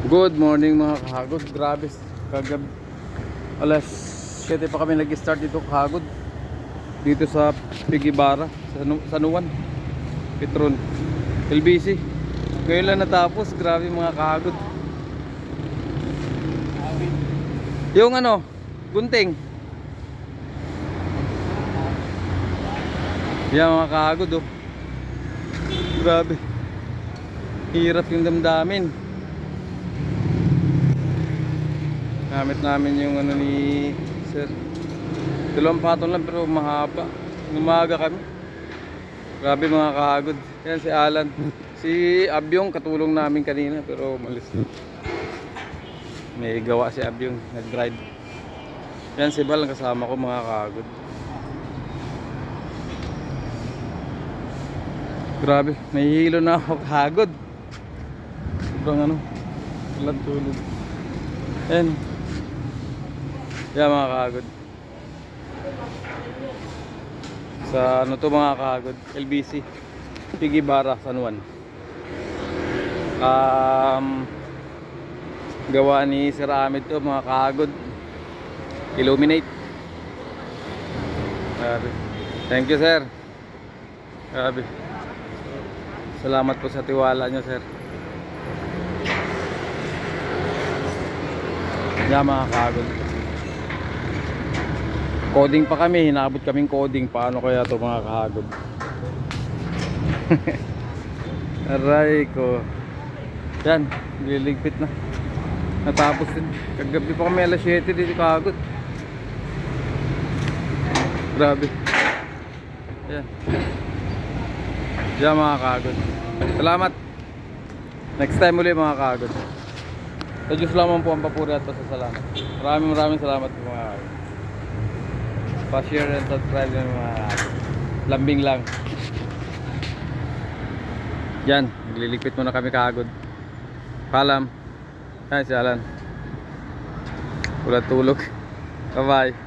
Good morning mga kahagod. Grabe, kagabi alas 7 pa kami nag-start dito kahagod. Dito sa Pigibara, sa San Juan, Petron, LBC. Ngayon lang natapos. Grabe mga kahagod. Yung ano, gunting. Yan mga kahagod oh. Grabe. Hirap yung damdamin. Gamit namin yung ano ni Sir. 2 patong lang pero mahaba. Umaga kami. Grabe mga kahagod. Yan si Alan. Si Abyong katulong namin kanina pero umalis na. May gawa si Abyong, nag-ride. Yan si Bal ang kasama ko mga kahagod. Grabe, nahihilo na ako kahagod. Sobrang ano, walang tulog. Yan. Yan mga kahagod. Sa ano to mga kahagod, LBC Pigibara, San Juan. Gawa ni Sir Ahmed to mga kahagod. Illuminate. Grabe. Thank you sir. Grabe. Salamat po sa tiwala nyo sir. Yan mga kahagod. Coding pa kami, hinabot kaming coding. Paano kaya to mga kahagod? Aray ko. Yan, liligpit na. Natapos din. Kagabi pa kami alas 7 dito kahagod. Grabe. Yan. Yan mga kahagod. Salamat. Next time ulit mga kahagod. Sa Diyos lamang po ang papuri at pasasalamat. Maraming salamat po mga kahagod. Pa-share and subscribe ng mga lambing lang. Yan, nagliligpit muna kami kahagod. Paalam. Yan si Alan. Wala tulog. Bye bye.